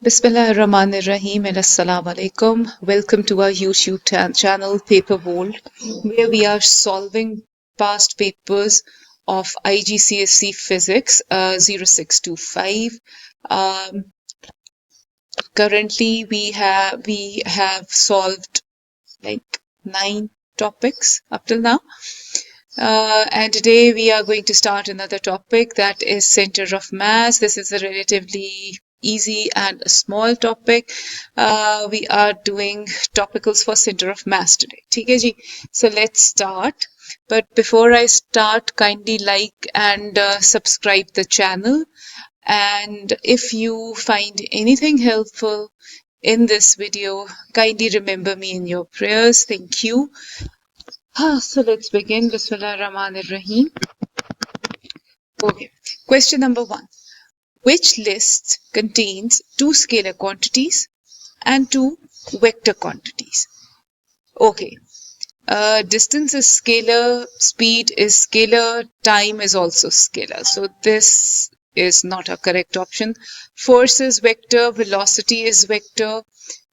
Bismillahirrahmanirrahim and Assalamu alaikum. Welcome to our YouTube channel Paper World, where we are solving past papers of IGCSE Physics 0625. Um, Currently, we have solved like 9 topics up till now. And today we are going to start another topic, that is center of mass. This is a relatively easy and a small topic. We are doing topicals for center of mass today. ठीक है जी? So let's start. But before I start, kindly like and subscribe the channel. And if you find anything helpful in this video, kindly remember me in your prayers. Thank you. So let's begin. Bismillahirrahmanirrahim. Okay. Question number 1. Which list contains 2 scalar quantities and 2 vector quantities? Okay. Distance is scalar, speed is scalar, time is also scalar. So this is not a correct option. Force is vector, velocity is vector,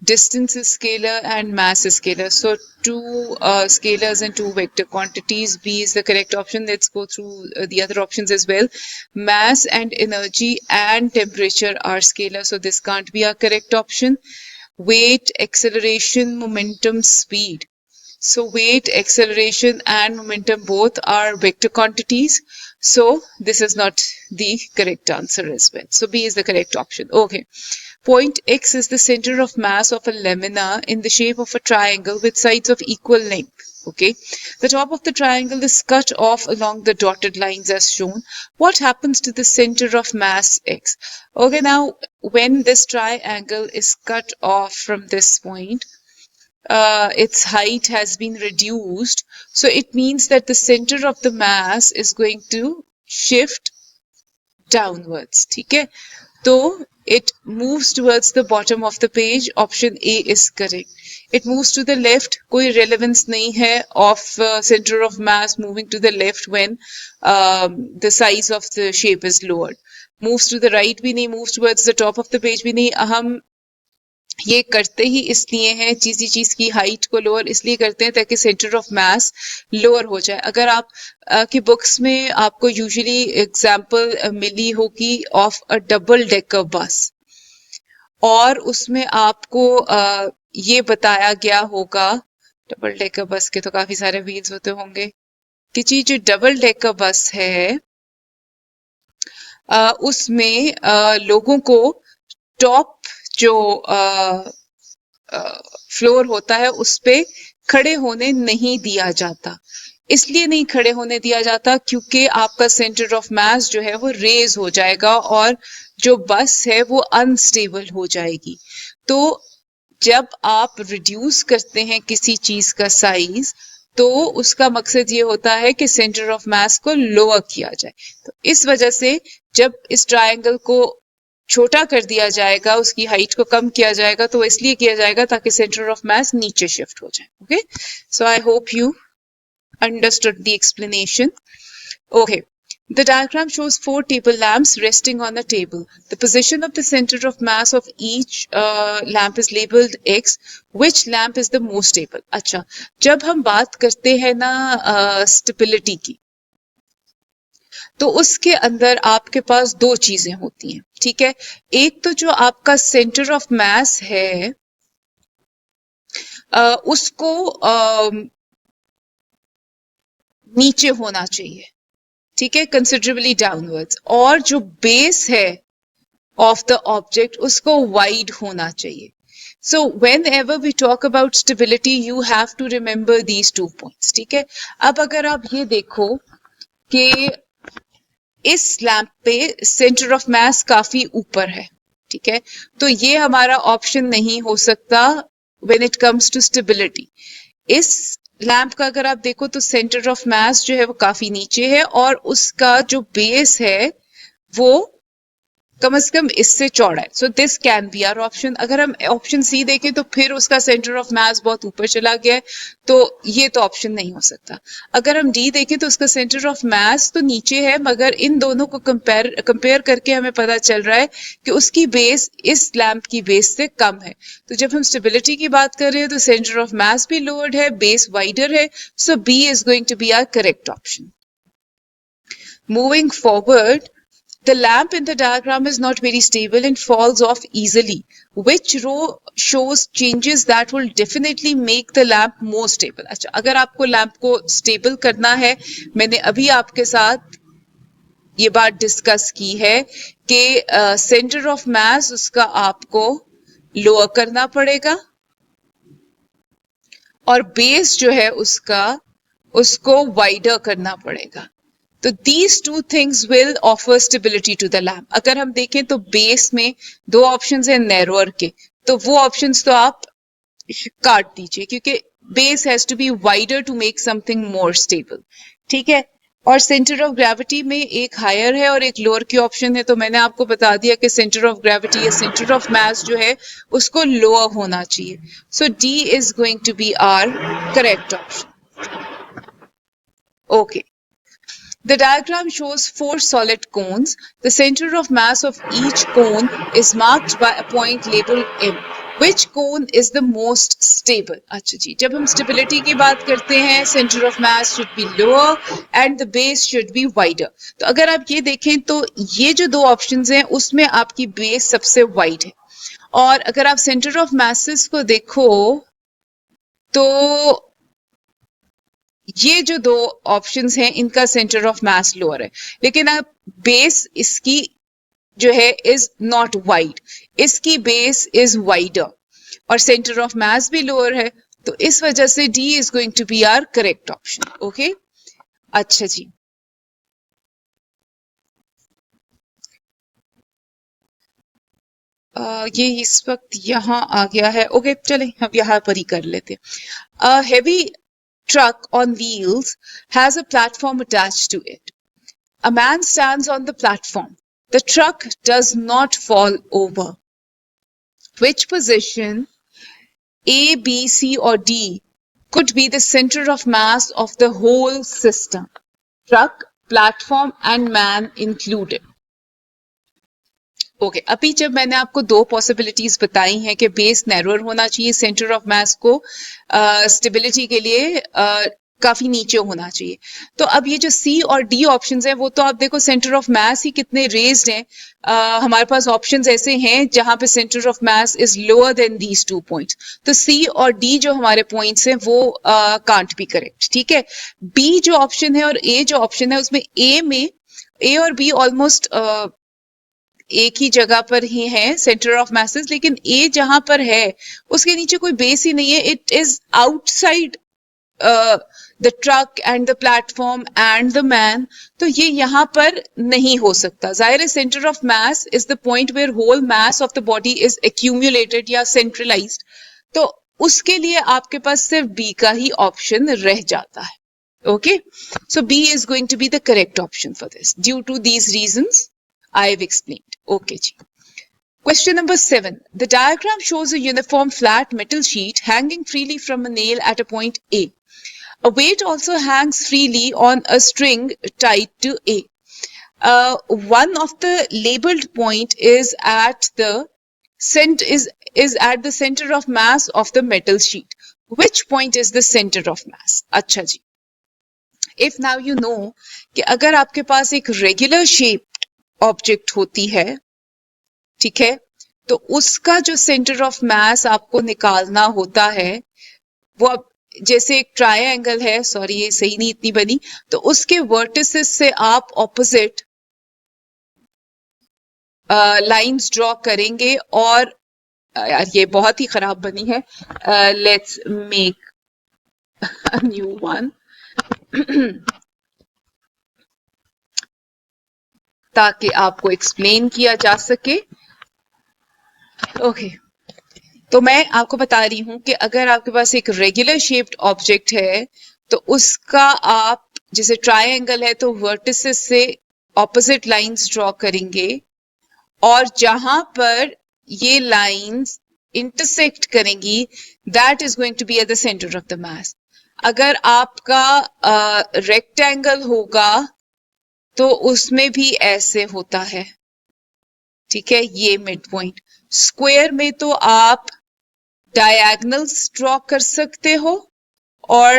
distance is scalar, and mass is scalar. So 2 scalars and 2 vector quantities. B is the correct option. Let's go through the other options as well. Mass and energy and temperature are scalar, so this can't be a correct option. Weight, acceleration, momentum, speed. So weight, acceleration and momentum both are vector quantities. So this is not the correct answer as well. So B is the correct option. Okay. Point X is the center of mass of a lamina in the shape of a triangle with sides of equal length. Okay. The top of the triangle is cut off along the dotted lines as shown. What happens to the center of mass X? Okay. Now, when this triangle is cut off from this point, its height has been reduced. So it means that the center of the mass is going to shift downwards. ठीक है? So it moves towards the bottom of the page. Option A is correct. It moves to the left. कोई relevance नहीं है of center of mass moving to the left when the size of the shape is lowered. Moves to the right भी नहीं, moves towards the top of the page भी नहीं. हम ये करते ही इसलिए हैं, किसी चीज की हाइट को लोअर इसलिए करते हैं ताकि सेंटर ऑफ मास लोअर हो जाए. अगर आप की बुक्स में आपको यूजुअली एग्जांपल मिली होगी of a double decker bus, और उसमें आपको ये बताया गया होगा, डबल डेकर बस के तो काफी सारे व्हील्स होते होंगे, कि जी जो डबल डेकर बस है उसमें लोगों को टॉप जो फ्लोर होता है उस पे खड़े होने नहीं दिया जाता. इसलिए नहीं खड़े होने दिया जाता क्योंकि आपका सेंटर ऑफ मास जो है वो रेज हो जाएगा और जो बस है वो अनस्टेबल हो जाएगी. तो जब आप रिड्यूस करते हैं किसी चीज का साइज तो उसका मकसद ये होता है कि सेंटर ऑफ मास को लोअर किया जाए. तो इस वजह से जब इस ट्रायंगल को छोटा कर दिया जाएगा, उसकी हाइट को कम किया जाएगा, तो इसलिए किया जाएगा ताकि सेंटर ऑफ मास नीचे शिफ्ट हो जाए. Okay, so I hope you understood the explanation. Okay, the diagram shows 4 table lamps resting on a table. The position of the center of mass of each lamp is labeled X. Which lamp is the most stable? अच्छा, जब हम बात करते हैं ना stability की, तो उसके अंदर आपके पास 2 चीजें होती हैं. ठीक है, एक तो जो आपका सेंटर ऑफ मास है उसको नीचे होना चाहिए. ठीक है, कंसिडरेबली डाउनवर्ड्स. और जो बेस है ऑफ द ऑब्जेक्ट उसको वाइड होना चाहिए. So whenever we talk about stability, you have to remember these 2 points. ठीक है, अब अगर आप ये देखो कि इस लैंप पे सेंटर ऑफ मास काफी ऊपर है, ठीक है, तो ये हमारा ऑप्शन नहीं हो सकता when it comes to stability. इस लैंप का अगर आप देखो तो सेंटर ऑफ मास जो है वो काफी नीचे है और उसका जो बेस है वो कम से कम इससे चौड़ा है. So this can be our option. अगर हम ऑप्शन सी देखें तो फिर उसका सेंटर ऑफ मास बहुत ऊपर चला गया है, तो ये तो ऑप्शन नहीं हो सकता. अगर हम डी देखें तो उसका सेंटर ऑफ मास तो नीचे है, मगर इन दोनों को कंपेयर करके हमें पता चल रहा है कि उसकी बेस इस लैंप की बेस से कम है. तो जब हम स्टेबिलिटी की बात कर रहे हैं तो सेंटर ऑफ मास भी लोअर्ड है, बेस वाइडर है. So B is going to be our correct option. Moving forward, the lamp in the diagram is not very stable and falls off easily. Which row shows changes that will definitely make the lamp more stable? अच्छा, अगर आपको lamp को stable करना है, मैंने अभी आपके साथ ये बात डिस्कस की है कि सेंटर ऑफ मास उसका आपको लोअर करना पड़ेगा और बेस जो है उसको वाइडर करना पड़ेगा. तो these two things will offer stability to the lamp. अगर हम देखें तो बेस में दो ऑप्शंस हैं नैरोअर के, तो वो ऑप्शंस तो आप काट दीजिए क्योंकि base has to be wider to make something more stable. ठीक है. और सेंटर ऑफ ग्रेविटी में एक हायर है और एक लोअर की ऑप्शन है, तो मैंने आपको बता दिया कि सेंटर ऑफ ग्रेविटी या सेंटर ऑफ मास जो है उसको लोअर होना चाहिए. So D is going to be our correct option. Okay. The diagram shows 4 solid cones. The center of mass of each cone is marked by a point labeled M. Which cone is the most stable? अच्छा जी, जब हम stability की बात करते हैं, center of mass should be lower and the base should be wider. तो अगर आप ये देखें तो ये जो दो options हैं उसमें आपकी base सबसे wide है. और अगर आप center of masses को देखो तो ये जो दो ऑप्शंस हैं इनका सेंटर ऑफ मास लोअर है, लेकिन अब बेस इसकी जो है इज नॉट वाइड, इसकी बेस इज वाइडर और सेंटर ऑफ मास भी लोअर है. तो इस वजह से D is going to be our correct option. Okay. अच्छा जी. ये इस वक्त यहाँ आ गया है. ओके, चलें हम यहाँ पर ही कर लेते हैं. Heavy truck on wheels has a platform attached to it. A man stands on the platform. The truck does not fall over. Which position, A, B, C or D, could be the center of mass of the whole system? Truck, platform and man included. Okay. अभी जब मैंने आपको दो possibilities बताई हैं कि base narrower होना चाहिए, सेंटर ऑफ मास को स्टेबिलिटी के लिए काफी नीचे होना चाहिए, तो अब ये जो सी और डी ऑप्शंस हैं वो तो आप देखो सेंटर ऑफ मास ही कितने रेज्ड हैं. हमारे पास ऑप्शंस ऐसे हैं जहां पे centre of mass is lower than these 2 points. तो सी और डी जो हमारे पॉइंट्स हैं वो कांट बी करेक्ट. ठीक है. बी जो ऑप्शन है और ए जो ऑप्शन है उसमें ए और बी ऑलमोस्ट एक ही जगह पर ही है सेंटर ऑफ मासेस, लेकिन ए जहां पर है उसके नीचे कोई बेस ही नहीं है. It is outside the truck and the platform and the man. तो ये यहाँ पर नहीं हो सकता. जाहिर है centre of mass is the point where whole mass of the body is accumulated या सेंट्रलाइज्ड. तो उसके लिए आपके पास सिर्फ बी का ही ऑप्शन रह जाता है. Okay. So B is going to be the correct option for this due to these reasons I have explained. Okay, ji. Question number 7. The diagram shows a uniform flat metal sheet hanging freely from a nail at a point A. A weight also hangs freely on a string tied to A. One of the labeled point is at the center of mass of the metal sheet. Which point is the center of mass? अच्छा जी. If now you know कि अगर आपके पास एक regular shape object होती है, ठीक है, तो उसका जो सेंटर ऑफ मास आपको निकालना होता है वो जैसे एक ट्रायंगल है, सॉरी ये सही नहीं इतनी बनी, तो उसके वर्टिसेस से आप ऑपोजिट लाइंस ड्रॉ करेंगे और यार ये बहुत ही खराब बनी है. Let's make a new one ताकि आपको एक्सप्लेन किया जा सके. ओके. तो मैं आपको बता रही हूं कि अगर आपके पास एक रेगुलर शेप्ड ऑब्जेक्ट है तो उसका आप जैसे ट्रायंगल है तो वर्टिसेस से ऑपोजिट लाइंस ड्रॉ करेंगे और जहां पर ये लाइंस इंटरसेक्ट करेंगी that is going to be at the centre of the mass. अगर आपका रेक्टेंगल होगा तो उसमें भी ऐसे होता है, ठीक है, ये मिड पॉइंट. स्क्वायर में तो आप डायगोनल्स ड्रॉ कर सकते हो और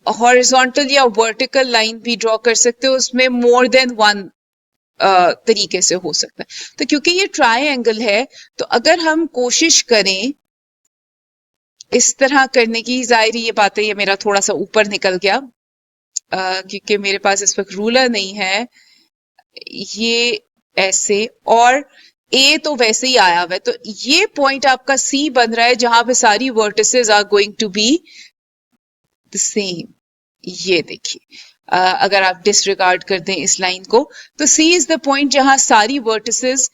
हॉरिजॉन्टल या वर्टिकल लाइन भी ड्रॉ कर सकते हो, उसमें मोर देन वन तरीके से हो सकता है. तो क्योंकि ये ट्रायंगल है तो अगर हम कोशिश करें इस तरह करने की, जाहिर ये बात है ये मेरा थोड़ा सा ऊपर निकल गया क्योंकि मेरे पास इस वक्त रूलर नहीं है, ये ऐसे, और ए तो वैसे ही आया हुआ है, तो ये पॉइंट आपका सी बन रहा है जहां पे सारी vertices are going to be the same. ये देखिए अगर आप डिसरिगार्ड कर दें इस लाइन को तो सी इज द पॉइंट जहां सारी वर्टिसेस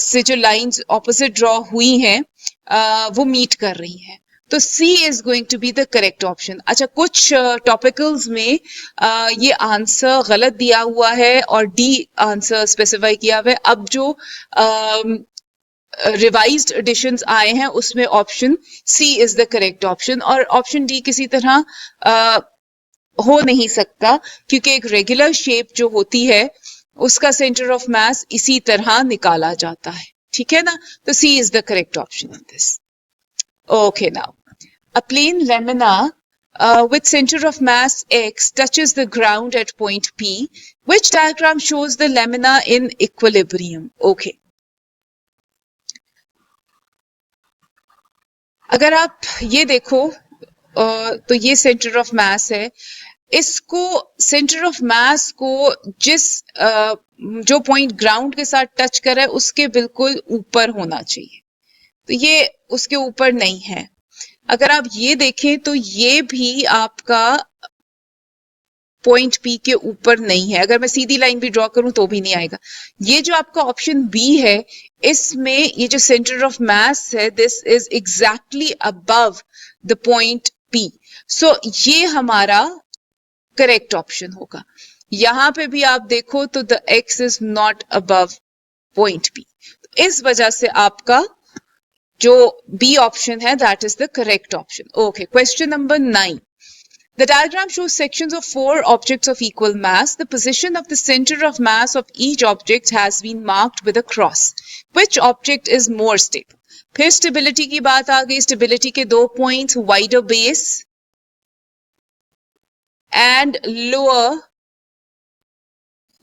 से जो लाइंस ऑपोजिट ड्रॉ हुई हैं वो मीट कर रही हैं. तो C is going to be the correct option. अच्छा, कुछ टॉपिकल्स में ये आंसर गलत दिया हुआ है और D आंसर स्पेसिफाई किया हुआ है. अब जो रिवाइज्ड एडिशंस आए हैं उसमें option C is the correct option और ऑप्शन D किसी तरह हो नहीं सकता क्योंकि एक रेगुलर शेप जो होती है उसका सेंटर ऑफ मास इसी तरह निकाला जाता है, ठीक है ना. तो C is the correct option in this. Okay, now a plane lamina with center of mass X touches the ground at point P. Which diagram shows the lamina in equilibrium? Okay. अगर आप ये देखो तो ये centre of मास है. इसको centre of मास को जिस जो पॉइंट ग्राउंड के साथ टच कर रहा है उसके बिल्कुल ऊपर होना चाहिए, तो ये उसके ऊपर नहीं है. अगर आप ये देखें तो ये भी आपका पॉइंट P के ऊपर नहीं है. अगर मैं सीधी लाइन भी ड्रॉ करूं तो भी नहीं आएगा. ये जो आपका ऑप्शन B है इसमें ये जो सेंटर ऑफ मास है this is exactly above the point P. सो ये हमारा करेक्ट ऑप्शन होगा. यहां पे भी आप देखो तो the X is not above point P. इस वजह से आपका जो B ऑप्शन है that is the correct option. Okay, question number 9. The diagram shows sections of 4 objects of equal mass. The position of the center of mass of each object has been marked with a cross. Which object is more stable? फिर stability की बात आ गई. stability के 2 points, wider base and lower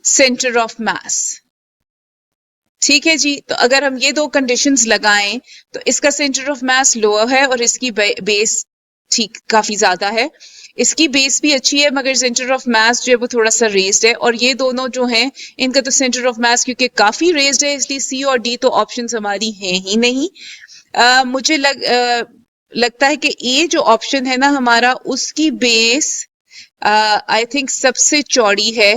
center of mass. ठीक है जी. तो अगर हम ये 2 कंडीशंस लगाएं तो इसका सेंटर ऑफ मास लोअर है और इसकी बेस ठीक काफी ज्यादा है. इसकी बेस भी अच्छी है मगर सेंटर ऑफ मास जो है वो थोड़ा सा रेज्ड है, और ये दोनों जो हैं इनका तो सेंटर ऑफ मास क्योंकि काफी रेज्ड है इसलिए C और D तो ऑप्शंस हमारी हैं ही नहीं. मुझे लगता है कि A जो ऑप्शन है ना हमारा उसकी बेस आई थिंक सबसे चौड़ी है.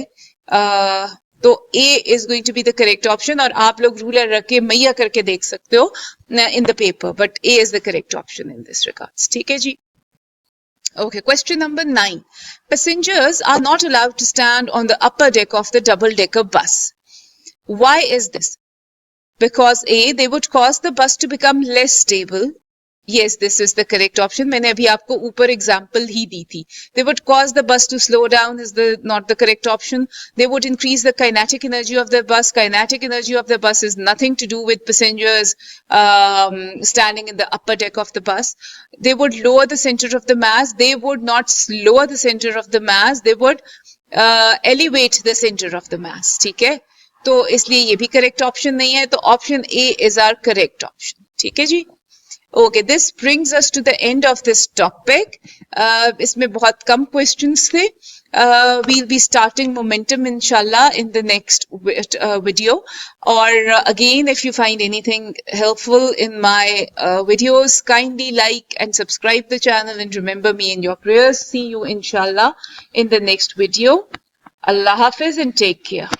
तो A is going to be the correct option और आप लोग रूलर रख के मैया करके देख सकते हो in the paper, but A is the correct option in this regards. ठीक है जी. Okay, question number 9. Passengers are not allowed to stand on the upper deck of the double-decker bus. Why is this? Because A, they would cause the bus to become less stable. Yes, this is the correct option. मैंने अभी आपको ऊपर example ही दी थी. They would cause the bus to slow down is not the correct option. They would increase the kinetic energy of the bus. Kinetic energy of the bus is nothing to do with passengers standing in the upper deck of the bus. They would lower the center of the mass. They would not lower the center of the mass. They would elevate the center of the mass. ठीक है, तो इसलिए ये भी correct option नहीं है. तो option A is our correct option. ठीक है जी. Okay, this brings us to the end of this topic. इसमें बहुत कम questions थे. We'll be starting momentum inshallah in the next video. Or again, if you find anything helpful in my videos, kindly like and subscribe the channel and remember me in your prayers. See you inshallah in the next video. Allah Hafiz and take care.